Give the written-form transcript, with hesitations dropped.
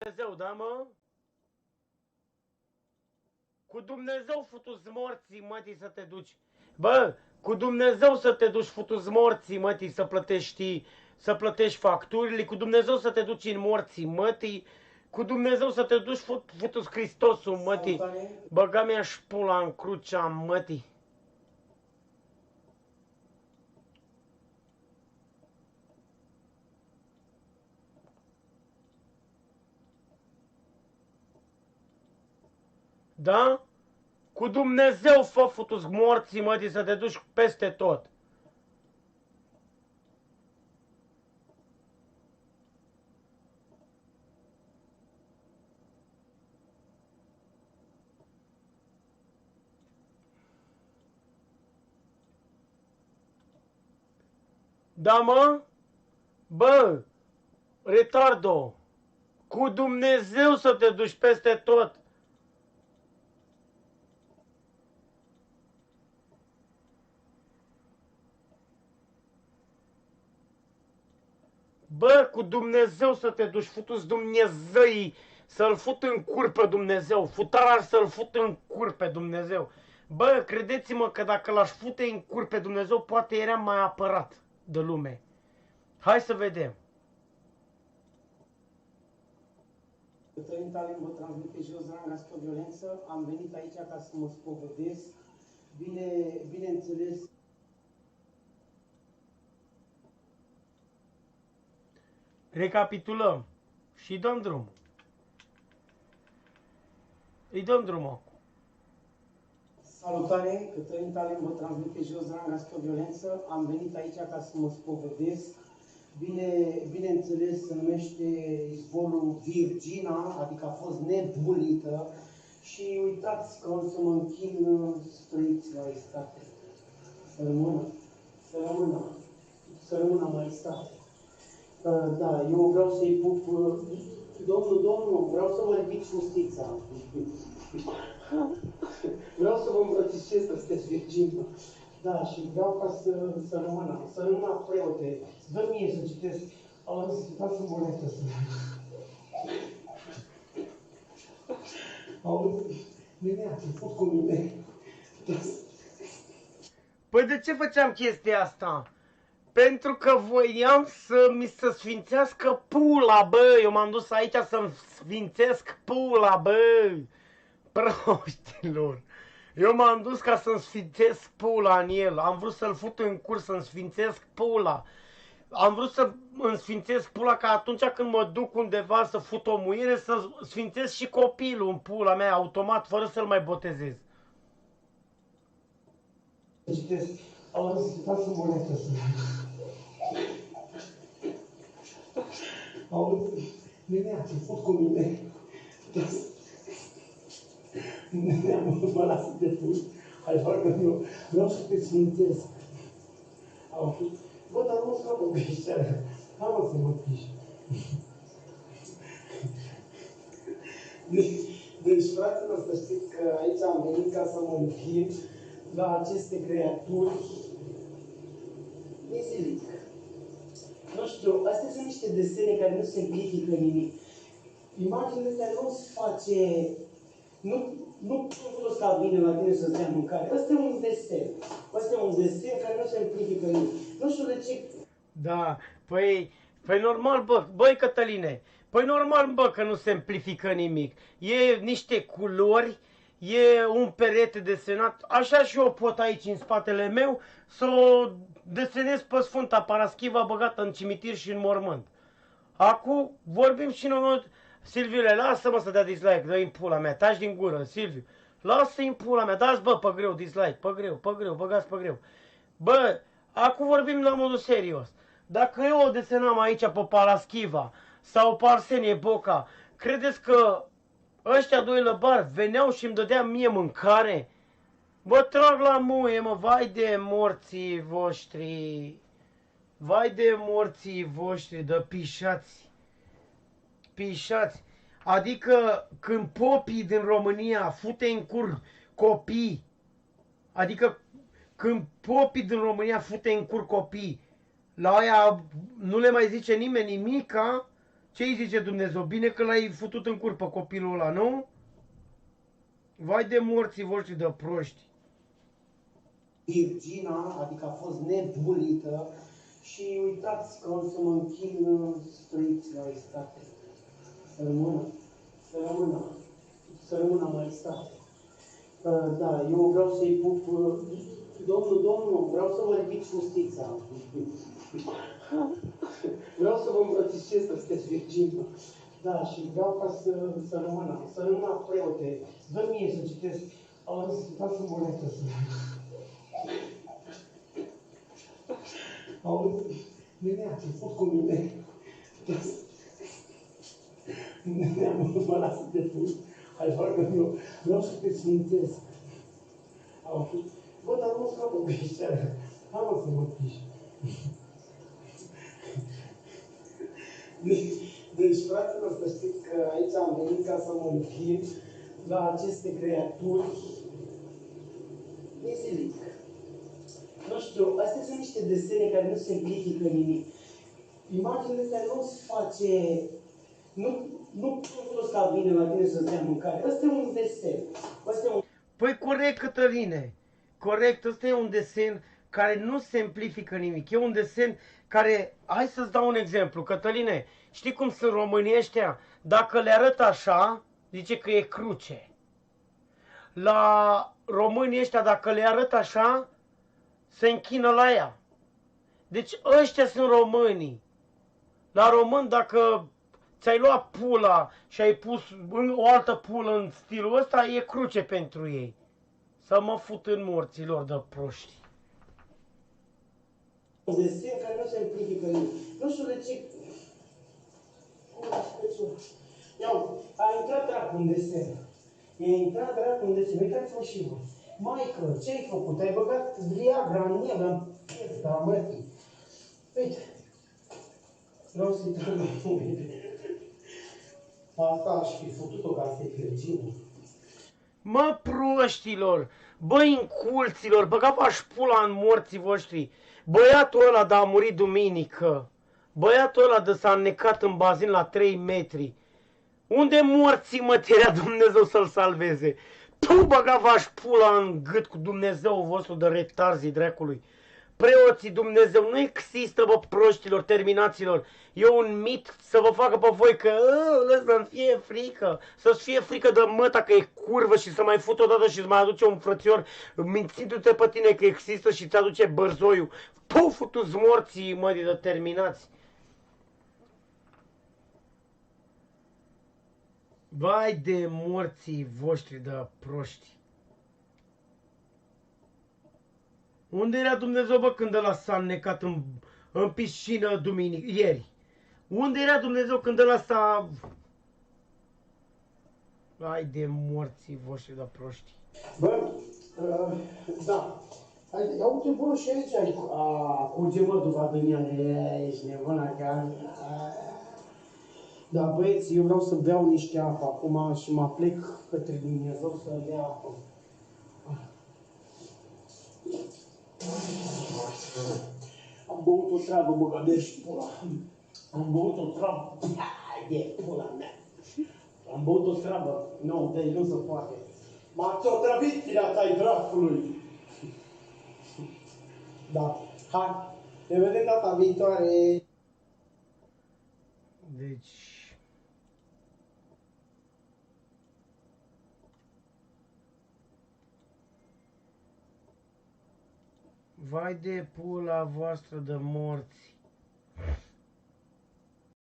Dumnezeu, da, mă? Cu Dumnezeu futu-ți morții, mătii, să te duci. Bă, cu Dumnezeu să te duci futu-ți morții, mătii, să plătești facturile, cu Dumnezeu să te duci în morții, mătii, cu Dumnezeu să te duci futu-ți Hristosul, mătii. Băga mi-aș pula în crucea, mătii. Da? Cu Dumnezeu fă futu-ți morții, mătii, să te duci peste tot. Da, mă? Bă, retardo, cu Dumnezeu să te duci peste tot. Bă, cu Dumnezeu să te duci, futu-ți Dumnezeii, să-l fut în cur pe Dumnezeu, futarar să-l fut în cur pe Dumnezeu. Bă, credeți-mă că dacă l-aș fute în cur pe Dumnezeu, poate eram mai apărat de lume. Hai să vedem. Cătălin Talin vă transmite jos ranga spre violență. Am venit aici ca să mă spovedesc. Bineînțeles, Recapitulăm și dăm drumul. Îi dăm drumul acum. salutare, Cătălin Talin vă transmite jos ranga spre violență. Am venit aici ca să mă spovedesc. Bineînțeles, se numește izvorul Virgina, adică a fost nebulită. Și uitați că o să mă închin străiți maestate. Să rămână maestate. Da, eu vreau să-i pup, domnul, vreau să vă ridic fustița. Vreau să vă îmbrățișez că sunteți virgină. Da, și vreau ca să rămână preote. Dă mie să citesc. Dați în boletă să... Auzi, nenea, te fut cu mine. Păi de ce făceam chestia asta? Pentru că voiam să mi se sfințească pula, bă. Eu m-am dus aici să-mi sfințesc pula, bă. Proștilor. Eu m-am dus ca să-mi sfințesc pula în el. Am vrut să-l fut în curs, să-mi sfințesc pula. Am vrut să îmi sfințesc pula ca atunci când mă duc undeva să fut o muiere, să sfințesc și copilul în pula mea, automat, fără să-l mai botezez. Citesc. Auzi, dați în boletă să... Auzi, nenea, te fut cu mine. Nenea, mă lasă de fut. Hai, facă eu. Vreau să te sfințesc. Auzi, bă, dar nu scapă pe ăștia. Hai, mă, să mă piși. Deci, fraților, să știți că aici am venit ca să mă închin la aceste creaturi izilic. Nu știu, astea sunt niște desene care nu simplifică nimic. Imaginile astea nu se face... Nu poți ca vine la tine să-ți dea mâncare. Asta e un desen. Asta e un desen care nu simplifică nimic. Nu știu de ce... Da, păi normal, bă, băi Cătăline, păi normal, bă, că nu se simplifică nimic. E niște culori, e un perete desenat, așa și eu pot aici în spatele meu să o desenez pe Sfânta Paraschiva băgată în cimitir și în mormânt. Acum vorbim și noi, Silviule, lasă-mă să dea dislike, dă-i în pula mea, taci din gură, Silviu. Lasă-i în pula mea, dați bă pe greu dislike, pe greu, băgați pe greu. Bă, acum vorbim la modul serios. Dacă eu o desenam aici pe Paraschiva sau pe Arsenie Boca, credeți că ăștia doi lăbari veneau și îmi dădeau mie mâncare? Vă trag la muie, mă, vai de morții voștri. Vai de morții voștri, de pișați. Pișați. Adică când popii din România fute în cur copii, adică când popii din România fute în cur copii, la aia nu le mai zice nimeni nimica, Ce-i zice Dumnezeu? Bine că l-ai futut în cur pe copilul ăla, nu? Vai de morții voștri de proști. Virgina, adică a fost nebulită și uitați că o să mă închin străiți la maestate. Să rămână maestate. Da, eu vreau să-i pup, domnul, vreau să vă ridic fustița. Vreau să vă îmbrățișez că sunteți virgină. Da, și vreau ca să rămână preote. Dă mie să citesc. Dați în boletă să... Auzi, nenea, ce fut cu mine. Nenea, mă las să te pun. Hai, facă eu. Vreau să te sfințesc. Auzi? Bă, dar nu scapă peșterea. Hai, mă, să mă piși. Deci, fraților, să știți că aici am venit ca să mă închin la aceste creaturi. Nezilic. Nu știu, astea sunt niște desene care nu simplifică nimic. Imaginile astea nu-ți face... Nu poți ca vine la tine să-ți dea mâncare. Ăsta e un desen. Păi corect, Cătăline. Corect, ăsta e un desen care nu simplifică nimic. E un desen care... Hai să-ți dau un exemplu, Cătăline. Știi cum sunt românii ăștia? Dacă le arăt așa, zice că e cruce. La românii ăștia, dacă le arăt așa, se închină la ea. Deci ăștia sunt românii. La român, dacă ți-ai luat pula și ai pus o altă pulă în stilul ăsta, e cruce pentru ei. Să mă fut în morților de proști. Un desen care nu se simplifică nimic. Nu știu de ce... Iau, a intrat dracu în desen. Uitați-vă și voi. Maică, ce-ai făcut? Ai băgat Viagra în el, în pizda, mătii. Uite. Vreau să-i trag asta aș fi făcut-o ca să-i virgină. Mă, proștilor, băi inculților, băga-v-aș pula în morții voștri. Băiatul ăla de a murit duminică. Băiatul ăla de s-a înnecat în bazin la 3 metri. Unde morții măterea Dumnezeu să-l salveze? Tu băga-v-aș pula în gât cu Dumnezeu vostru de retarzii dracului. Preoții Dumnezeu nu există, bă, proștilor, terminaților. E un mit să vă facă pe voi că să-mi fie frică. Să-ți fie frică de măta că e curvă și să mai fut odată și îți mai aduce un frățior mințindu-te pe tine că există și îți aduce bărzoiul. Puf, tu-ți morții, mă, de terminați. Vai de morții voștri de proști. Unde era Dumnezeu, bă, când ăla s-a înnecat în piscină ieri? Unde era Dumnezeu când ăla s-a... Vai de morții voștri de proști. Bă, da. Hai, ia uite, bă, și aici curge, bă, după mine, ești nebuna, că... Da, băieți, eu vreau să beau niște apă acum și mă plec către Dumnezeu să bea apă. Am băut o treabă, bă, că mergi pula. Am băut o treabă. De pula mea. Am băut o treabă. Nu, deci nu se poate. M-ați otrăvit, firea ta-i dracului. Da, hai. Ne vedem data viitoare. Deci... Vai de pula voastră de morți.